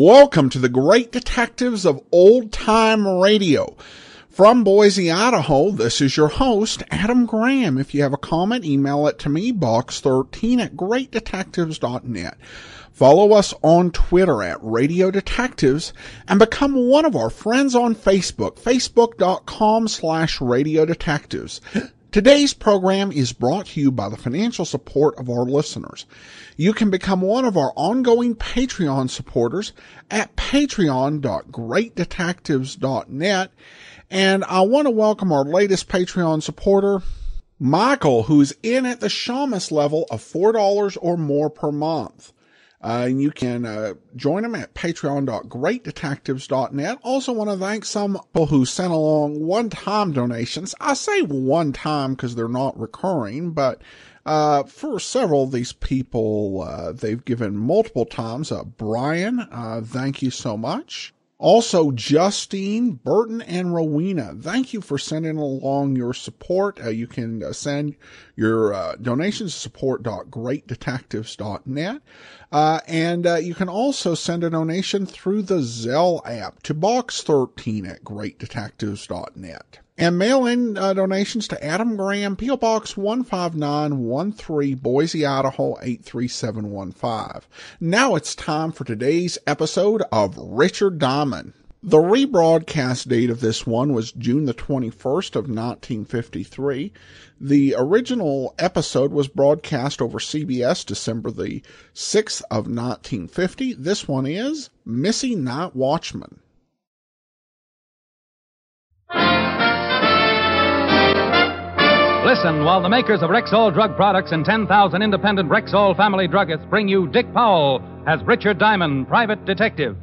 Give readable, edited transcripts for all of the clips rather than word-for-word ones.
Welcome to the Great Detectives of Old Time Radio. From Boise, Idaho, this is your host, Adam Graham. If you have a comment, email it to me, box13@greatdetectives.net. Follow us on Twitter at Radio Detectives and become one of our friends on Facebook, facebook.com/Radio Detectives. Today's program is brought to you by the financial support of our listeners. You can become one of our ongoing Patreon supporters at patreon.greatdetectives.net. And I want to welcome our latest Patreon supporter, Michael, who's in at the Shamus level of $4 or more per month. And you can join them at patreon.greatdetectives.net. Also want to thank some people who sent along one-time donations. I say one-time because they're not recurring, but for several of these people, they've given multiple times. Brian, thank you so much. Also, Justine, Burton, and Rowena, thank you for sending along your support. You can send your donations to support.greatdetectives.net. And you can also send a donation through the Zelle app to box13@greatdetectives.net. And mail in donations to Adam Graham, P.O. Box 15913, Boise, Idaho 83715. Now it's time for today's episode of Richard Diamond. The rebroadcast date of this one was June the 21st of 1953. The original episode was broadcast over CBS December the 6th of 1950. This one is Missing Night Watchman. Listen while the makers of Rexall drug products and 10,000 independent Rexall family druggists bring you Dick Powell as Richard Diamond, private detective.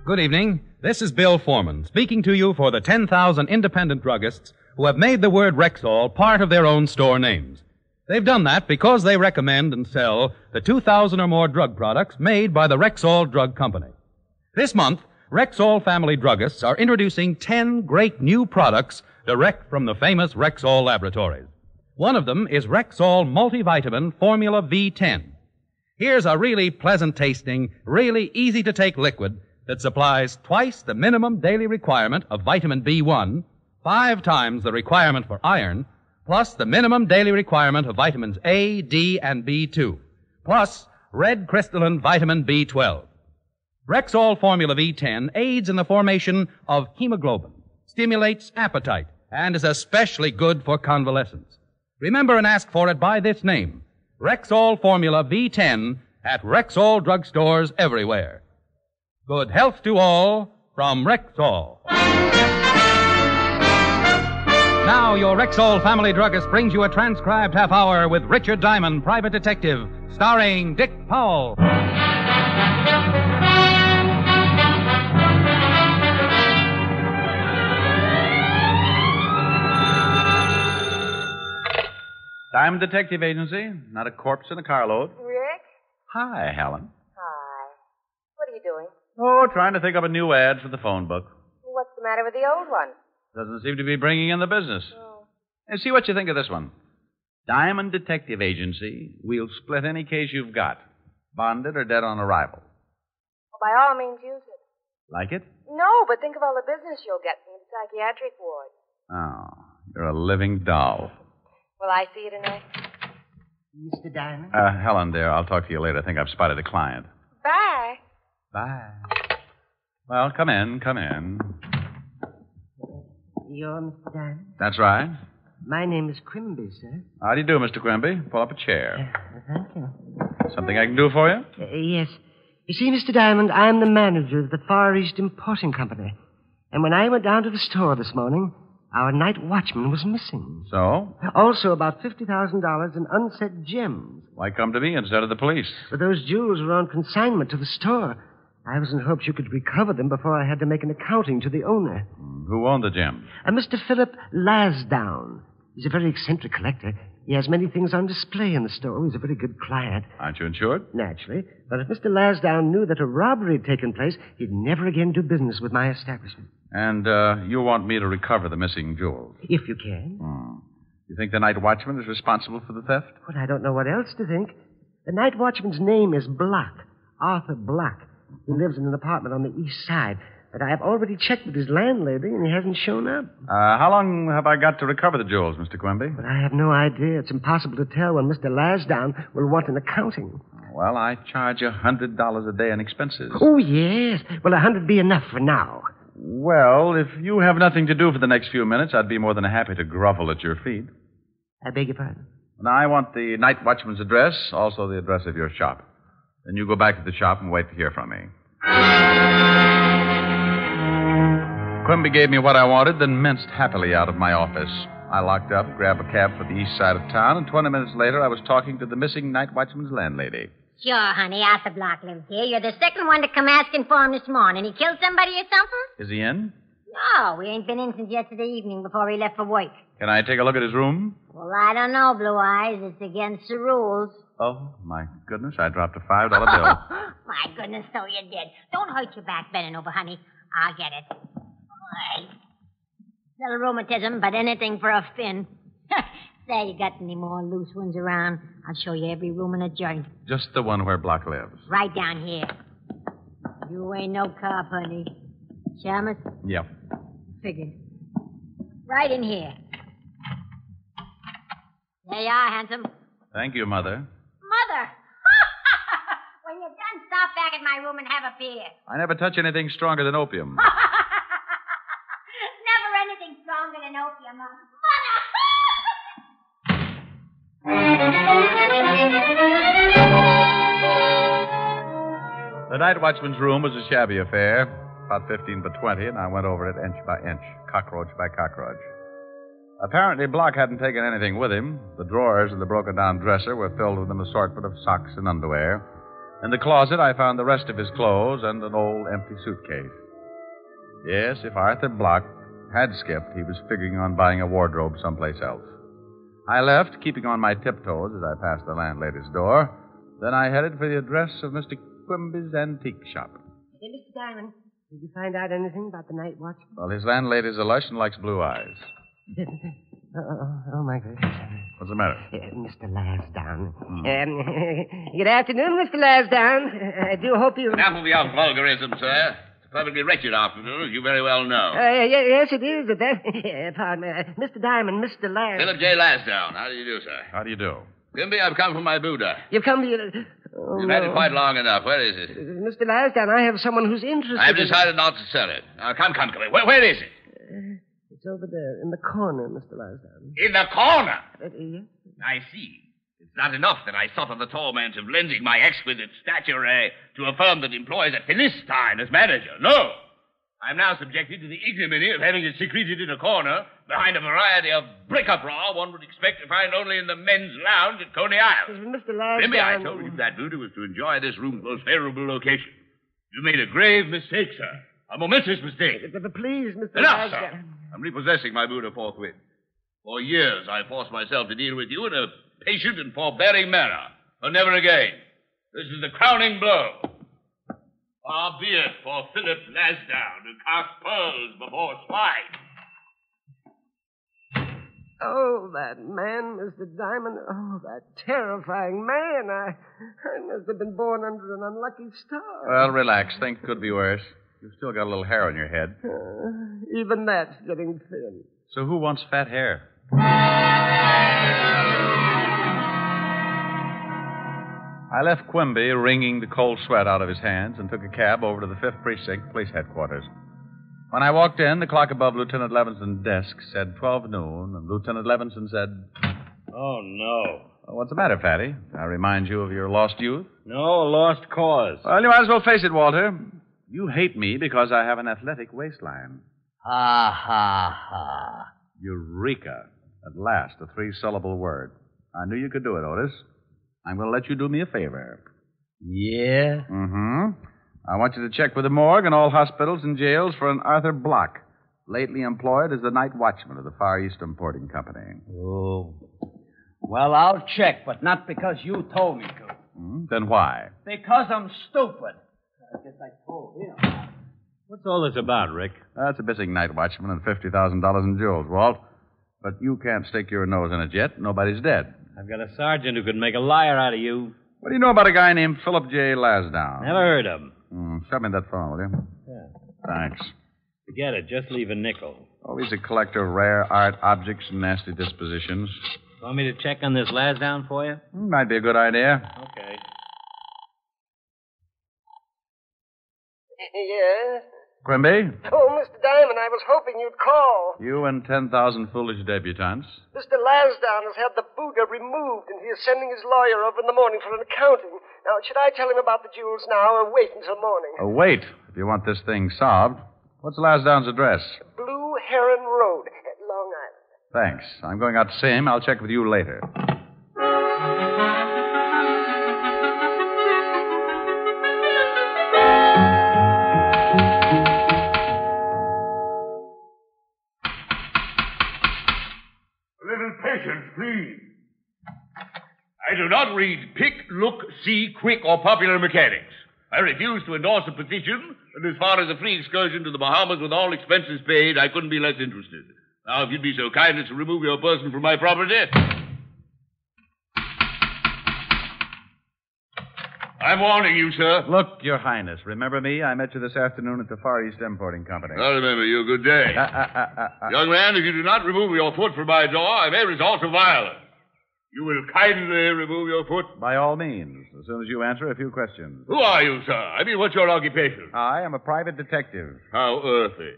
Good evening. This is Bill Foreman, speaking to you for the 10,000 independent druggists who have made the word Rexall part of their own store names. They've done that because they recommend and sell the 2,000 or more drug products made by the Rexall Drug Company. This month, Rexall family druggists are introducing 10 great new products direct from the famous Rexall laboratories. One of them is Rexall Multivitamin Formula V10. Here's a really pleasant-tasting, really easy-to-take liquid that supplies twice the minimum daily requirement of vitamin B1, 5 times the requirement for iron, plus the minimum daily requirement of vitamins A, D, and B2, plus red crystalline vitamin B12. Rexall Formula V10 aids in the formation of hemoglobin, stimulates appetite, and is especially good for convalescents. Remember and ask for it by this name, Rexall Formula V10, at Rexall drugstores everywhere. Good health to all from Rexall. Now your Rexall family druggist brings you a transcribed half hour with Richard Diamond, private detective, starring Dick Powell. Diamond Detective Agency, not a corpse in a carload. Rick? Hi, Helen. Hi. What are you doing? Oh, trying to think up a new ad for the phone book. What's the matter with the old one? Doesn't seem to be bringing in the business. Oh. And see what you think of this one. Diamond Detective Agency, we'll split any case you've got, bonded or dead on arrival. Well, by all means, use it. Like it? No, but think of all the business you'll get from the psychiatric ward. Oh, you're a living doll. Will I see you tonight? Mr. Diamond? Helen, dear, I'll talk to you later. I think I've spotted a client. Bye. Bye. Well, come in. You're Mr. Diamond? That's right. My name is Quimby, sir. How do you do, Mr. Quimby? Pull up a chair. Thank you. Something I can do for you? Yes. You see, Mr. Diamond, I'm the manager of the Far East Importing Company. And when I went down to the store this morning, our night watchman was missing. So? Also about $50,000 in unset gems. Why come to me instead of the police? But those jewels were on consignment to the store. I was in hopes you could recover them before I had to make an accounting to the owner. Who owned the gem? Mr. Philip Lasdown. He's a very eccentric collector. He has many things on display in the store. He's a very good client. Aren't you insured? Naturally. But if Mr. Lasdown knew that a robbery had taken place, he'd never again do business with my establishment. And you want me to recover the missing jewels? If you can. You think the night watchman is responsible for the theft? Well, I don't know what else to think. The night watchman's name is Block. Arthur Block. He lives in an apartment on the east side. But I have already checked with his landlady, and he hasn't shown up. How long have I got to recover the jewels, Mr. Quimby? But I have no idea. It's impossible to tell when Mr. Lasdown will want an accounting. Well, I charge you $100 a day in expenses. Oh, yes. Well, 100 be enough for now. Well, if you have nothing to do for the next few minutes, I'd be more than happy to grovel at your feet. I beg your pardon? Now, I want the night watchman's address, also the address of your shop. Then you go back to the shop and wait to hear from me. Quimby gave me what I wanted, then minced happily out of my office. I locked up, grabbed a cab for the east side of town, and 20 minutes later I was talking to the missing night watchman's landlady. Sure, honey. Arthur Block lives here. You're the second one to come asking for him this morning. He killed somebody or something? Is he in? No, we ain't been in since yesterday evening before he left for work. Can I take a look at his room? Well, I don't know, Blue Eyes. It's against the rules. Oh, my goodness, I dropped a $5 bill. My goodness, so you did. Don't hurt your back bending over, honey. I'll get it. Right. Little rheumatism, but anything for a fin. Say, you got any more loose ones around? I'll show you every room in a joint. Just the one where Block lives. Right down here. You ain't no cop, honey. Shamus? Yep. Figured. Right in here. There you are, handsome. Thank you, Mother. Mother! When you're done, stop back at my room and have a beer. I never touch anything stronger than opium. Never anything stronger than opium, Mother! The night watchman's room was a shabby affair, about 15 by 20, and I went over it inch by inch, cockroach by cockroach. Apparently, Block hadn't taken anything with him. The drawers in the broken-down dresser were filled with an assortment of socks and underwear. In the closet, I found the rest of his clothes and an old empty suitcase. Yes, if Arthur Block had skipped, he was figuring on buying a wardrobe someplace else. I left, keeping on my tiptoes as I passed the landlady's door. Then I headed for the address of Mr. Quimby's antique shop. Hey, Mr. Diamond, did you find out anything about the night watch? Well, his landlady's a lush and likes blue eyes. Oh, my goodness. What's the matter? Mr. Lasdown. Good afternoon, Mr. Lasdown. I do hope you... Enough of your vulgarism, sir. It's a perfectly wretched afternoon, as you very well know. Yes, it is. Pardon me. Mr. Diamond, Mr. Lasdown. Philip J. Lasdown. How do you do, sir? How do you do? Quimby, I've come from my Buddha. You've come to... You've had it quite long enough. Where is it? Mr. Lasdown, I have someone who's interested I've decided not to sell it. Now, come. Where is it? It's over there, in the corner, Mr. Lasdown. In the corner? Yes. I see. It's not enough that I suffer the torment of lending my exquisite stature to a firm that employs a Philistine as manager. No. I'm now subjected to the ignominy of having it secreted in a corner behind a variety of bric-a-brac one would expect to find only in the men's lounge at Coney Island. Mr. Lasdown... Remember, I told you that Buddha was to enjoy this room's most favorable location. You made a grave mistake, sir. A momentous mistake. But please, Mr. Enough, Lasdown... sir. I'm repossessing my Buddha forthwith. For years, I forced myself to deal with you in a patient and forbearing manner. But never again. This is the crowning blow. Far be it for Philip Lasdown to cast pearls before swine. Oh, that man, Mr. Diamond. Oh, that terrifying man. I must have been born under an unlucky star. Well, relax. Things could be worse. You've still got a little hair on your head. Even that's getting thin. So who wants fat hair? I left Quimby wringing the cold sweat out of his hands and took a cab over to the 5th Precinct Police Headquarters. When I walked in, the clock above Lieutenant Levinson's desk said 12 noon, and Lieutenant Levinson said... Oh, no. What's the matter, Fatty? I remind you of your lost youth? No, lost cause. Well, you might as well face it, Walter. You hate me because I have an athletic waistline. Ha, ha, ha. Eureka. At last, a 3-syllable word. I knew you could do it, Otis. I'm going to let you do me a favor. Yeah? Mm-hmm. I want you to check with the morgue and all hospitals and jails for an Arthur Block, lately employed as the night watchman of the Far East Importing Company. Oh. Well, I'll check, but not because you told me to. Then why? Because I'm stupid. I guess I told him. What's all this about, Rick? That's a missing night watchman and $50,000 in jewels, Walt. But you can't stick your nose in it yet. Nobody's dead. I've got a sergeant who could make a liar out of you. What do you know about a guy named Philip J. Lasdown? Never heard of him. Show me that phone, will you? Yeah. Thanks. Forget it. Just leave a nickel. Oh, he's a collector of rare art objects and nasty dispositions. Want me to check on this Lasdown for you? Might be a good idea. Okay. Yes? Quimby, Oh, Mr. Diamond, I was hoping you'd call. you and 10,000 foolish debutantes. Mr. Lasdown has had the Buddha removed, and he is sending his lawyer over in the morning for an accounting. Now, should I tell him about the jewels now or wait until morning? Oh, wait. If you want this thing solved. What's Lasdown's address? Blue Heron Road, at Long Island. Thanks. I'm going out to see him. I'll check with you later. Patience, please. I do not read pick, look, see, quick, or popular mechanics. I refuse to endorse a petition, and as far as a free excursion to the Bahamas with all expenses paid, I couldn't be less interested. Now, if you'd be so kind as to remove your person from my property. I'm warning you, sir. Look, Your Highness, remember me? I met you this afternoon at the Far East Importing Company. I remember you. Good day. Young man, if you do not remove your foot from my door, I may resort to violence. You will kindly remove your foot? By all means, as soon as you answer a few questions. Who are you, sir? I mean, what's your occupation? I am a private detective. How earthy.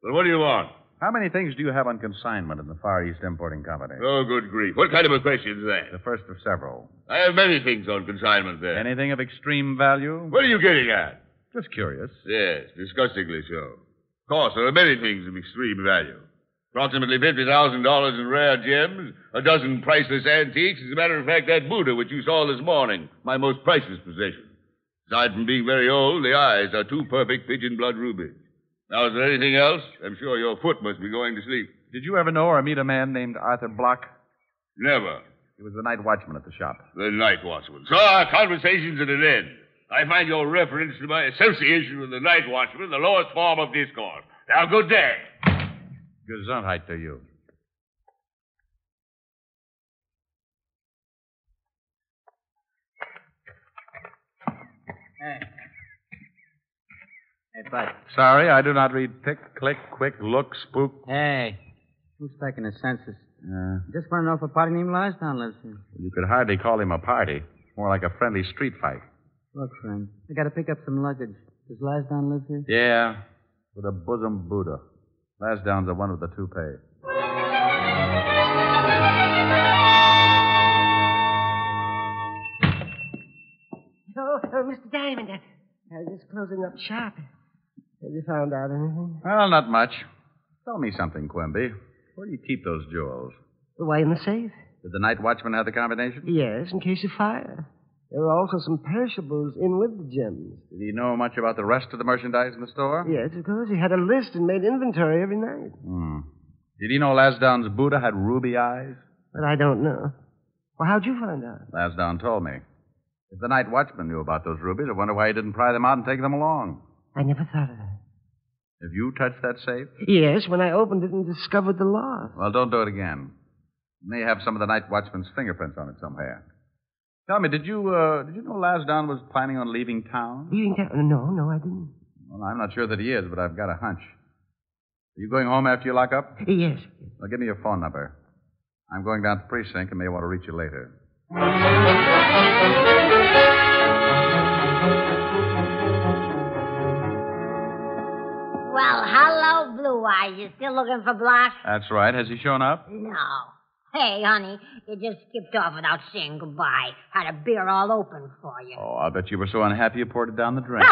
Well, what do you want? How many things do you have on consignment in the Far East Importing Company? Oh, good grief. What kind of a question is that? The first of several. I have many things on consignment there. Anything of extreme value? What are you getting at? Just curious. Yes, disgustingly so. Of course, there are many things of extreme value. Approximately $50,000 in rare gems, a dozen priceless antiques. As a matter of fact, that Buddha which you saw this morning, my most priceless possession. Aside from being very old, the eyes are two perfect pigeon blood rubies. Now, is there anything else? I'm sure your foot must be going to sleep. Did you ever know or meet a man named Arthur Block? Never. He was the night watchman at the shop. The night watchman. So our conversation's at an end. I find your reference to my association with the night watchman the lowest form of discourse. Now, good day. Gesundheit to you. Hey, Bud. Sorry, I do not read pick, click, quick, look, spook. Hey. Who's taking the census? Just want to know if a party named Lasdown lives here. You could hardly call him a party. More like a friendly street fight. Look, friend, I got to pick up some luggage. Does Lasdown live here? Yeah, with a bosom Buddha. Lasdown's the one with the toupee. Mr. Diamond, I was just closing up shop. Have you found out anything? Well, not much. Tell me something, Quimby. Where do you keep those jewels? Why, in the safe? Did the night watchman have the combination? Yes, in case of fire. There were also some perishables in with the gems. Did he know much about the rest of the merchandise in the store? Yes, of course. He had a list and made inventory every night. Did he know Lasdown's Buddha had ruby eyes? But I don't know. Well, how'd you find out? Lasdown told me. If the night watchman knew about those rubies, I wonder why he didn't pry them out and take them along. I never thought of that. Have you touched that safe? Yes, when I opened it and discovered the loss. Well, don't do it again. You may have some of the night watchman's fingerprints on it somewhere. Tell me, did you know Lasdown was planning on leaving town? Leaving town? No, I didn't. Well, I'm not sure that he is, but I've got a hunch. Are you going home after you lock up? Yes. Well, give me your phone number. I'm going down to the precinct and may want to reach you later. Well, hello, Blue Eyes. You still looking for Block? That's right. Has he shown up? No. Hey, honey, you just skipped off without saying goodbye. Had a beer all open for you. Oh, I bet you were so unhappy you poured it down the drain.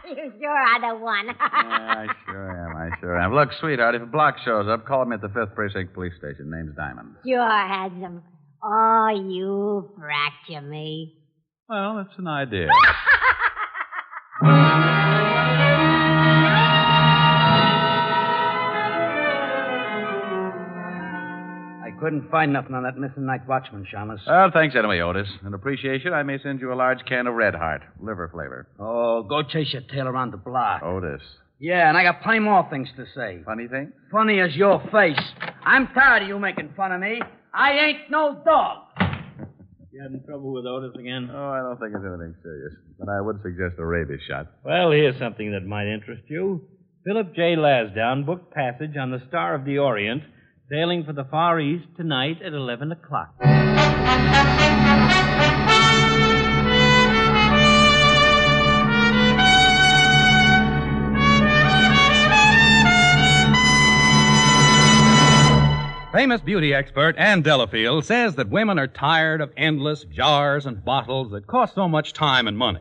You sure are the one. I sure am. Look, sweetheart, if a Block shows up, call me at the 5th Precinct Police Station. Name's Diamond. Sure, handsome. Oh, you fracture me. Well, that's an idea. couldn't find nothing on that missing night watchman, Shamus. Well, thanks anyway, Otis. In appreciation, I may send you a large can of Red Heart, liver flavor. Oh, go chase your tail around the block. Otis. Yeah, and I got plenty more things to say. Funny thing? Funny as your face. I'm tired of you making fun of me. I ain't no dog. You having trouble with Otis again? Oh, I don't think it's anything serious. But I would suggest a rabies shot. Well, here's something that might interest you. Philip J. Lasdown booked passage on the Star of the Orient, sailing for the Far East tonight at 11 o'clock. Famous beauty expert Ann Delafield says that women are tired of endless jars and bottles that cost so much time and money.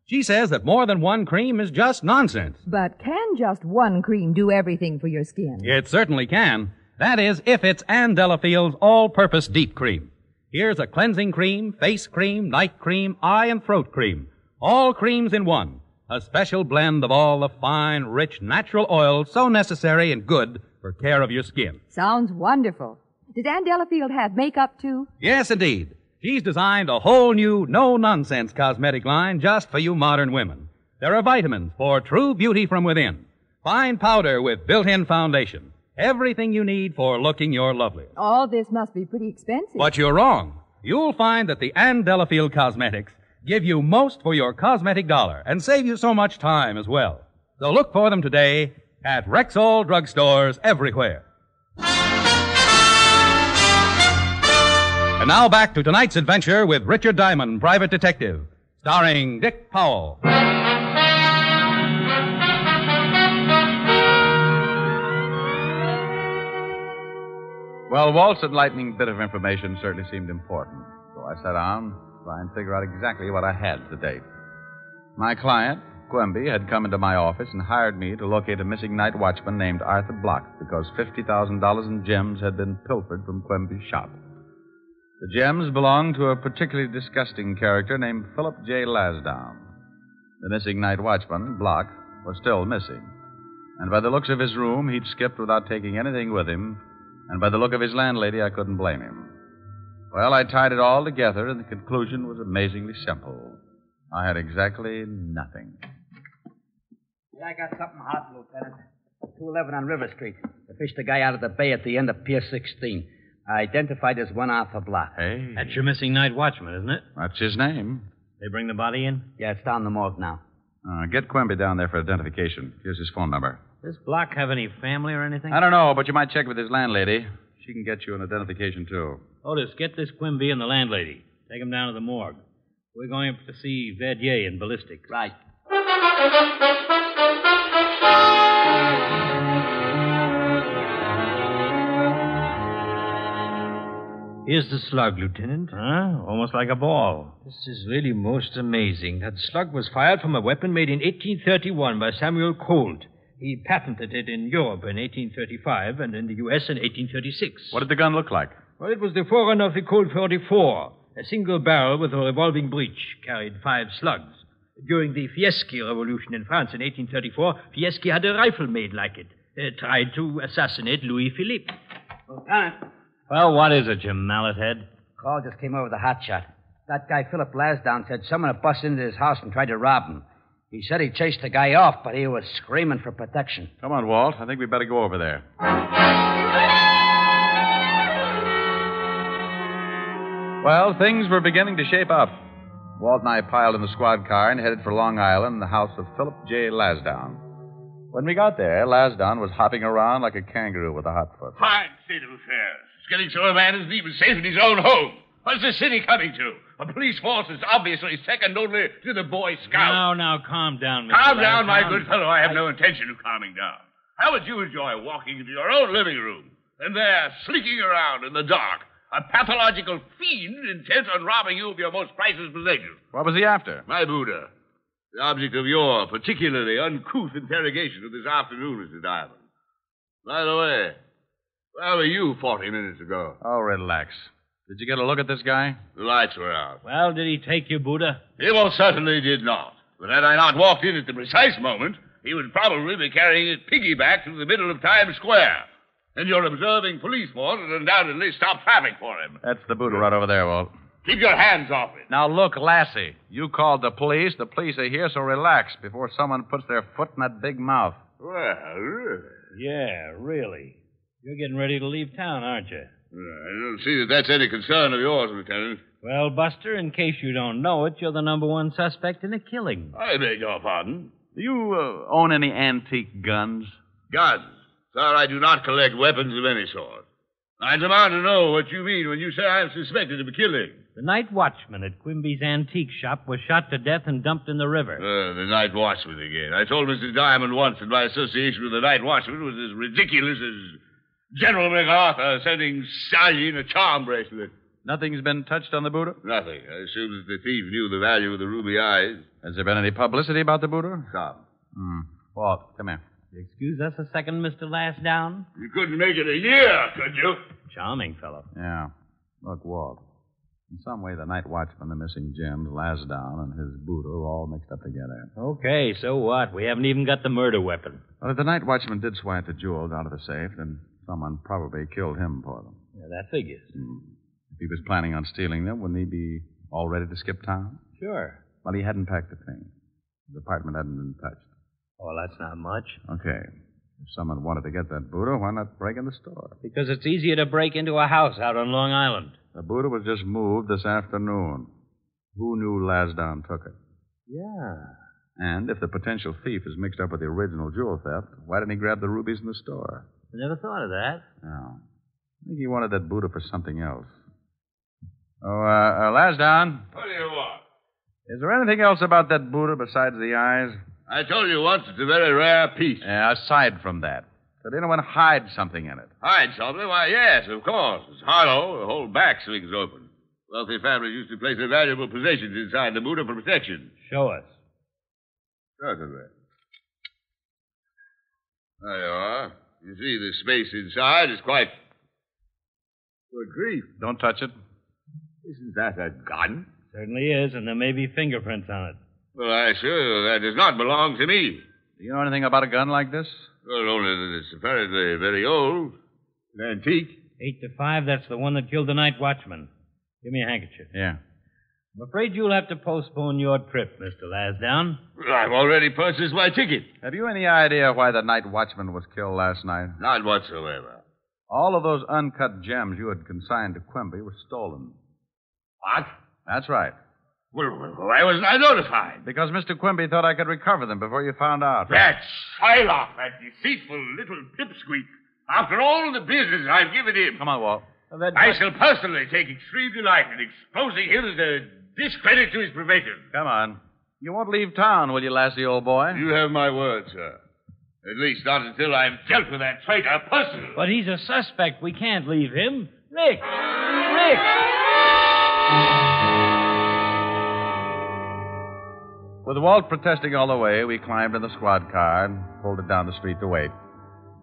She says that more than one cream is just nonsense. But can just one cream do everything for your skin? It certainly can. That is, if it's Ann Delafield's all-purpose deep cream. Here's a cleansing cream, face cream, night cream, eye and throat cream. All creams in one. A special blend of all the fine, rich, natural oils so necessary and good for care of your skin. Sounds wonderful. Does Ann Delafield have makeup, too? Yes, indeed. She's designed a whole new, no-nonsense cosmetic line just for you modern women. There are vitamins for true beauty from within. Fine powder with built-in foundation. Everything you need for looking your loveliest. All this must be pretty expensive. But you're wrong. You'll find that the Ann Delafield Cosmetics give you most for your cosmetic dollar and save you so much time as well. So look for them today at Rexall drugstores everywhere. And now back to tonight's adventure with Richard Diamond, Private Detective, starring Dick Powell. Well, Walt's enlightening bit of information certainly seemed important. So I sat down to try and figure out exactly what I had to date. My client, Quimby, had come into my office and hired me to locate a missing night watchman named Arthur Block because $50,000 in gems had been pilfered from Quimby's shop. The gems belonged to a particularly disgusting character named Philip J. Lasdown. The missing night watchman, Block, was still missing. And by the looks of his room, he'd skipped without taking anything with him. And by the look of his landlady, I couldn't blame him. Well, I tied it all together, and the conclusion was amazingly simple. I had exactly nothing. Yeah, I got something hot, Lieutenant. 211 on River Street. I fished a guy out of the bay at the end of Pier 16. I identified as one Arthur Block. Hey. That's your missing night watchman, isn't it? That's his name. They bring the body in? Yeah, it's down the morgue now. Get Quimby down there for identification. Here's his phone number. Does Block have any family or anything? I don't know, but you might check with his landlady. She can get you an identification, too. Otis, get this Quimby and the landlady. Take him down to the morgue. We're going up to see Verdier in ballistics. Right. Here's the slug, Lieutenant. Huh? Almost like a ball. This is really most amazing. That slug was fired from a weapon made in 1831 by Samuel Colt. He patented it in Europe in 1835 and in the U.S. in 1836. What did the gun look like? Well, it was the forerunner of the Colt 44. A single barrel with a revolving breech carried 5 slugs. During the Fieschi Revolution in France in 1834, Fieschi had a rifle made like it. Tried to assassinate Louis Philippe. Lieutenant. Well, what is it, you mallet head? Call just came over the hot shot. That guy, Philip Lasdown, said someone had busted into his house and tried to rob him. He said he chased the guy off, but he was screaming for protection. Come on, Walt. I think we'd better go over there. Well, things were beginning to shape up. Walt and I piled in the squad car and headed for Long Island, the house of Philip J. Lasdown. When we got there, Lasdown was hopping around like a kangaroo with a hot foot. Fine state of affairs. It's getting so a man isn't even safe in his own home. What's the city coming to? A police force is obviously second only to the Boy Scouts. Now, calm down, Mr. Calm down, my Lasdown. good fellow. I have no intention of calming down. How would you enjoy walking into your own living room and there, slinking around in the dark, a pathological fiend intent on robbing you of your most priceless possessions? What was he after? My Buddha, the object of your particularly uncouth interrogation of this afternoon, Mr. Diamond. By the way, where were you 40 minutes ago? Oh, relax. Did you get a look at this guy? The lights were out. Well, did he take you, Buddha? He most certainly did not. But had I not walked in at the precise moment, he would probably be carrying his piggyback to the middle of Times Square. and your observing police force would undoubtedly stop traffic for him. That's the Buddha right over there, Walt. Keep your hands off it. Now, look, Lassie, you called the police. The police are here, so relax before someone puts their foot in that big mouth. Well, really? Yeah, really. You're getting ready to leave town, aren't you? I don't see that that's any concern of yours, Lieutenant. Well, Buster, in case you don't know it, you're the number one suspect in a killing. I beg your pardon. Do you own any antique guns? Guns. Sir, I do not collect weapons of any sort. I demand to know what you mean when you say I am suspected of a killing. The night watchman at Quimby's antique shop was shot to death and dumped in the river. The night watchman again. I told Mr. Diamond once that my association with the night watchman was as ridiculous as General MacArthur sending Stalin a charm bracelet. Nothing's been touched on the Buddha? Nothing. I assume that the thief knew the value of the ruby eyes. Has there been any publicity about the Buddha? Some. Walt, come here. Excuse us a second, Mr. Lastdown? You couldn't make it a year, could you? Charming fellow. Yeah. Look, Walt. In some way, the night watchman, the missing gems, Lasdown, and his Buddha are all mixed up together. Okay, so what? We haven't even got the murder weapon. Well, if the night watchman did swipe the jewels out of the safe, then someone probably killed him for them. Yeah, that figures. If he was planning on stealing them, wouldn't he be all ready to skip town? Sure. Well, he hadn't packed a thing. His apartment hadn't been touched. Oh, that's not much. Okay. If someone wanted to get that Buddha, why not break in the store? Because it's easier to break into a house out on Long Island. The Buddha was just moved this afternoon. Who knew Lasdown took it? Yeah. And if the potential thief is mixed up with the original jewel theft, why didn't he grab the rubies in the store? I never thought of that. No. I think he wanted that Buddha for something else. Oh, Lasdown. What do you want? Is there anything else about that Buddha besides the eyes? I told you once it's a very rare piece. Yeah, aside from that. Did anyone hide something in it? Hide something? Why, yes, of course. It's hollow. The whole back swings open. Wealthy families used to place their valuable possessions inside the Buddha for protection. Show us. Certainly. There you are. You see, the space inside is quite... Good grief. Don't touch it. Isn't that a gun? Certainly is, and there may be fingerprints on it. Well, I assure you that does not belong to me. Do you know anything about a gun like this? Well, only that it's apparently very old. An antique. 8 to 5, that's the one that killed the night watchman. Give me a handkerchief. Yeah. I'm afraid you'll have to postpone your trip, Mr. Lasdown. Well, I've already purchased my ticket. Have you any idea why the night watchman was killed last night? Not whatsoever. All of those uncut gems you had consigned to Quimby were stolen. What? That's right. Well, why wasn't I notified? Because Mr. Quimby thought I could recover them before you found out. That Shylock, that deceitful little pipsqueak. After all the business I've given him. Come on, Walt. I shall personally take extreme delight in exposing him as a discredit to his profession. Come on. You won't leave town, will you, Lassie, old boy? You have my word, sir. At least not until I've dealt with that traitor personally. But he's a suspect. We can't leave him. Rick! Rick! With Walt protesting all the way, we climbed in the squad car and pulled it down the street to wait.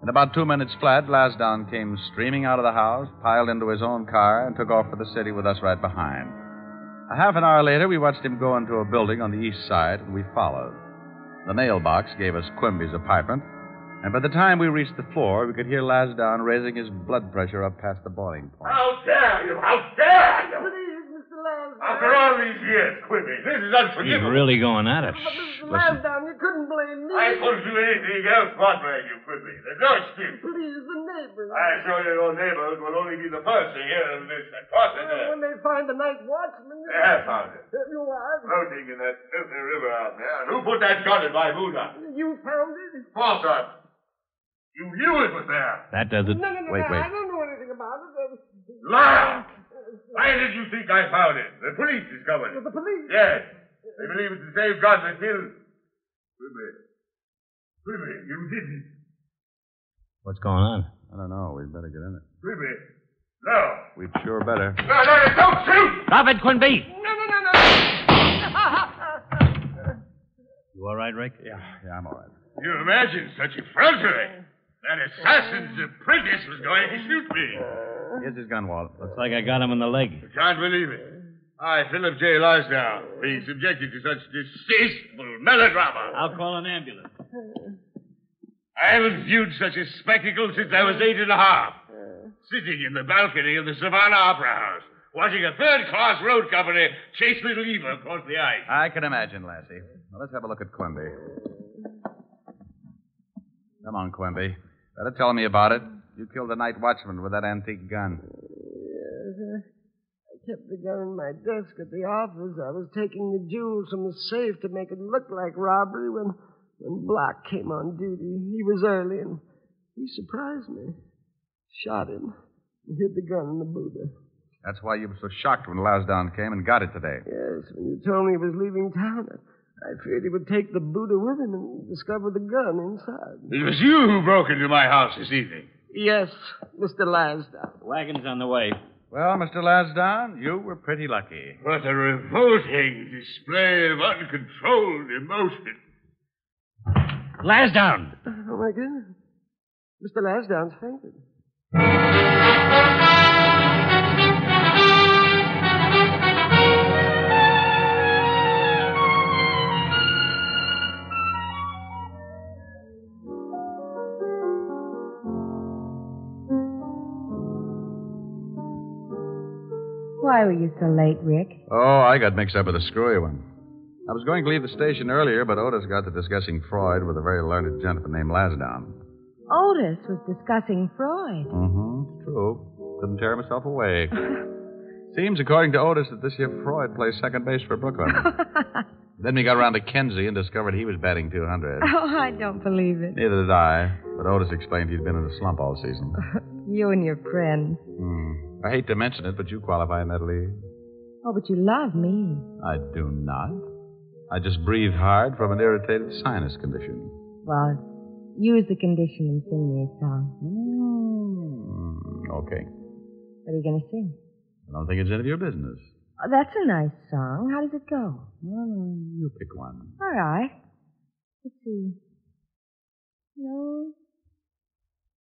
In about 2 minutes flat, Lasdown came streaming out of the house, piled into his own car, and took off for the city with us right behind. A half an hour later, we watched him go into a building on the east side, and we followed. The mailbox gave us Quimby's apartment, and by the time we reached the floor, we could hear Lasdown raising his blood pressure up past the boiling point. How dare you! How dare you! Please, Mr. Lasdown. After all these years, Quimby, this is unforgivable. He's really going at it. Mr. Lasdown, you couldn't blame me. I couldn't do anything else but blame you, Quimby. There's no excuse. Please, the neighbors. I assure you your neighbors will only be the first to hear of this atrocity. When they find the night watchman... They have found it. You are? Floating in that filthy river out there. And who put that gun in my Buddha? You found it? False, sir. You knew it was there. That doesn't... No, Wait. I don't know anything about it. Liar! Why did you think I found it? The police discovered it. The police? Yes. They believe it's the same gun that killed... Quimby, you didn't. What's going on? I don't know. We'd better get in it. Quimby, no. We'd sure better. No, don't shoot! Stop it, Quimby! No. You all right, Rick? Yeah, I'm all right. You imagine such effrontery? That assassin's apprentice was going to shoot me. Here's his gun, Walt. Looks like I got him in the leg. I can't believe it. I, Philip J. Lasdown, being subjected to such distasteful melodrama. I'll call an ambulance. I haven't viewed such a spectacle since I was 8 and a half. Sitting in the balcony of the Savannah Opera House, watching a third-class road company chase Little Eva across the ice. I can imagine, Lassie. Well, let's have a look at Quimby. Come on, Quimby. Better tell me about it. You killed the night watchman with that antique gun. Yes, I kept the gun in my desk at the office. I was taking the jewels from the safe to make it look like robbery when Block came on duty. He was early, and he surprised me. Shot him. He hid the gun in the Buddha. That's why you were so shocked when Lasdown came and got it today. Yes, when you told me he was leaving town, I feared he would take the Buddha with him and discover the gun inside. It was you who broke into my house this evening. Yes, Mr. Lasdown. The wagon's on the way. Well, Mr. Lasdown, you were pretty lucky. What a revolting display of uncontrolled emotion. Lasdown! Oh, my goodness. Mr. Lasdown's fainted. Why were you so late, Rick? Oh, I got mixed up with a screwy one. I was going to leave the station earlier, but Otis got to discussing Freud with a very learned gentleman named Lasdown. Otis was discussing Freud. Mm-hmm. True. Couldn't tear myself away. Seems, according to Otis, that this year Freud plays second base for Brooklyn. Then we got around to Kenzie and discovered he was batting 200. Oh, I don't believe it. Neither did I. But Otis explained he'd been in a slump all season. You and your friends. I hate to mention it, but you qualify in that league. Oh, but you love me. I do not. I just breathe hard from an irritated sinus condition. Well, use the condition and sing me a song. Okay. What are you going to sing? I don't think it's any of your business. Oh, that's a nice song. How does it go? Well, you pick one. All right. Let's see. No.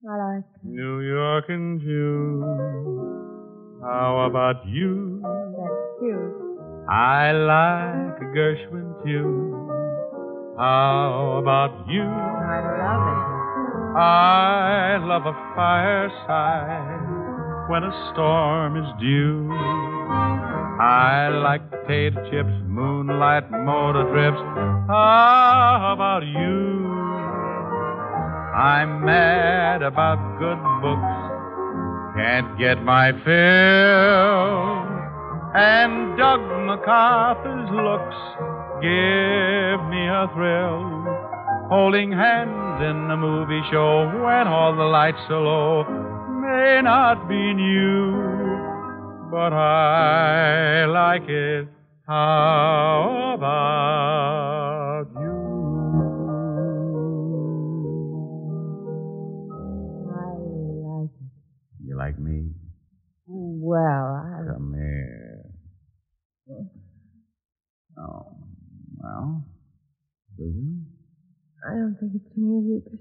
I like New York in June. How about you? That's cute. I like a Gershwin tune. How about you? I love I love a fireside when a storm is due. I like potato chips, moonlight motor trips. How about you? I'm mad about good books, can't get my fill. And Doug MacArthur's looks give me a thrill. Holding hands in a movie show when all the lights are low may not be new, but I like it. How about you? I like it. You like me? Well, Come here. Oh, well, do you? I don't think it's me either.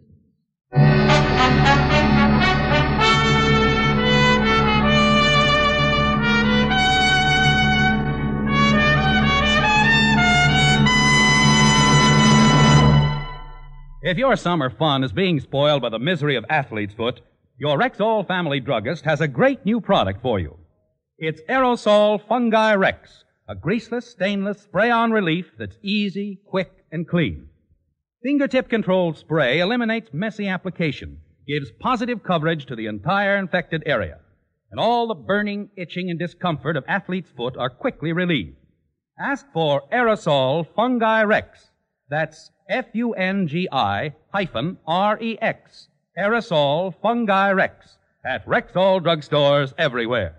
If your summer fun is being spoiled by the misery of athlete's foot, your Rexall family druggist has a great new product for you. It's Aerosol Fungi Rex, a greaseless, stainless spray-on relief that's easy, quick, and clean. Fingertip-controlled spray eliminates messy application, gives positive coverage to the entire infected area, and all the burning, itching, and discomfort of athlete's foot are quickly relieved. Ask for Aerosol Fungi Rex. That's Fungi-REX. Aerosol Fungi Rex at Rexall drugstores everywhere.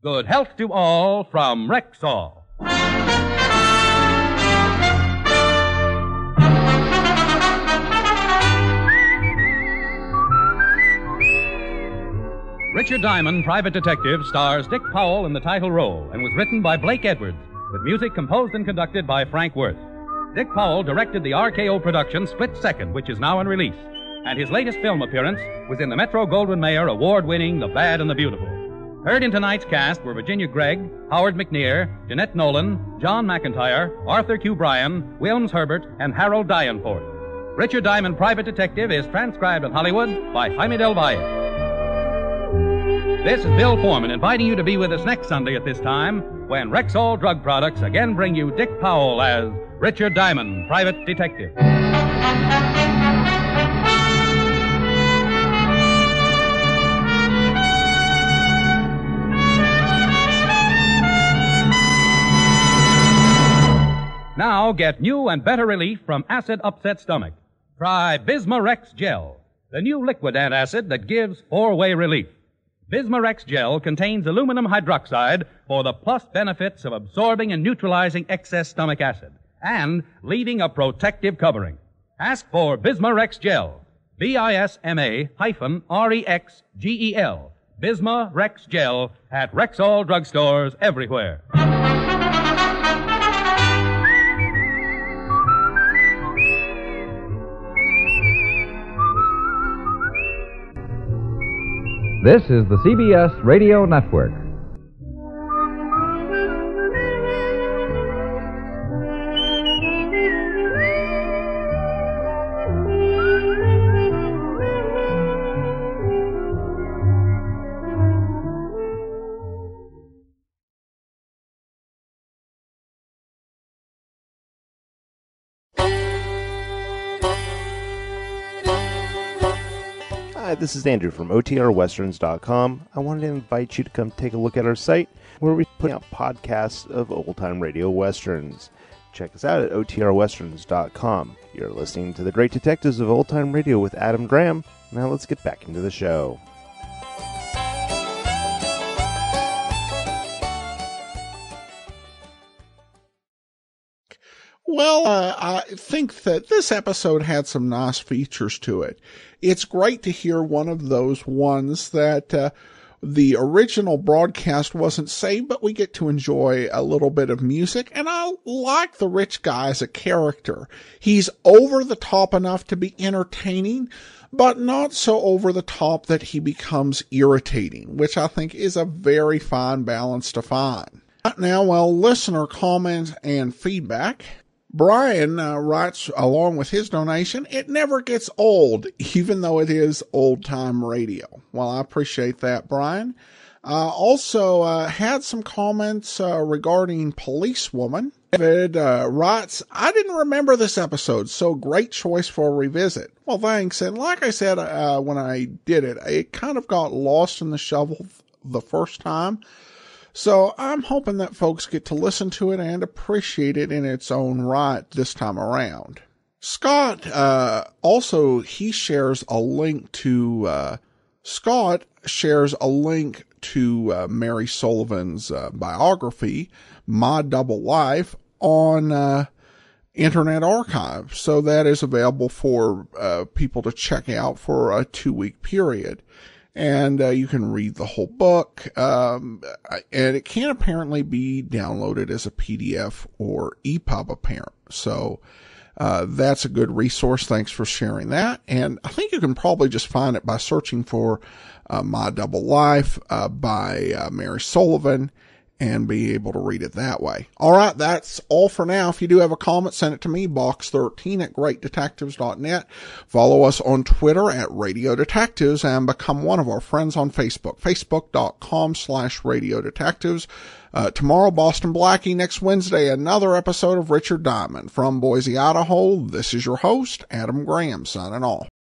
Good health to all from Rexall. Richard Diamond, Private Detective, stars Dick Powell in the title role and was written by Blake Edwards, with music composed and conducted by Frank Worth. Dick Powell directed the RKO production Split Second, which is now in release, and his latest film appearance was in the Metro-Goldwyn-Mayer award-winning The Bad and the Beautiful. Heard in tonight's cast were Virginia Gregg, Howard McNear, Jeanette Nolan, John McIntyre, Arthur Q. Bryan, Wilms Herbert, and Harold Dianforth. Richard Diamond, Private Detective, is transcribed in Hollywood by Jaime Del Valle. This is Bill Foreman inviting you to be with us next Sunday at this time when Rexall Drug Products again bring you Dick Powell as Richard Diamond, Private Detective. Now get new and better relief from acid upset stomach. Try Bismarex Gel, the new liquid antacid that gives four-way relief. Bismarex Gel contains aluminum hydroxide for the plus benefits of absorbing and neutralizing excess stomach acid and leaving a protective covering. Ask for Bismarex Gel, BISMA-REXGEL, Bismarex Gel at Rexall drugstores everywhere. This is the CBS Radio Network. Hi, this is Andrew from OTRWesterns.com. I wanted to invite you to come take a look at our site where we put out podcasts of old-time radio westerns. Check us out at OTRWesterns.com. You're listening to The Great Detectives of Old-Time Radio with Adam Graham. Now let's get back into the show. Well, I think that this episode had some nice features to it. It's great to hear one of those ones that the original broadcast wasn't saved, but we get to enjoy a little bit of music. And I like the rich guy as a character. He's over the top enough to be entertaining, but not so over the top that he becomes irritating, which I think is a very fine balance to find. Now, listener comments and feedback. Brian writes, along with his donation, it never gets old, even though it is old-time radio. Well, I appreciate that, Brian. Also had some comments regarding Policewoman. David writes, I didn't remember this episode, so great choice for a revisit. Well, thanks. And like I said, when I did it, it kind of got lost in the shuffle the first time. So I'm hoping that folks get to listen to it and appreciate it in its own right this time around. Scott, also, he shares a link to, Mary Sullivan's biography, My Double Life, on Internet Archive. So that is available for people to check out for a 2-week period. And you can read the whole book, and it can apparently be downloaded as a PDF or EPUB apparent. So that's a good resource. Thanks for sharing that. And I think you can probably just find it by searching for My Double Life by Mary Sullivan and be able to read it that way. All right, that's all for now. If you do have a comment, send it to me, box13@greatdetectives.net. Follow us on Twitter at Radio Detectives and become one of our friends on Facebook, facebook.com/Radio Detectives. Tomorrow, Boston Blackie. Next Wednesday, another episode of Richard Diamond. From Boise, Idaho, this is your host, Adam Graham, signing off.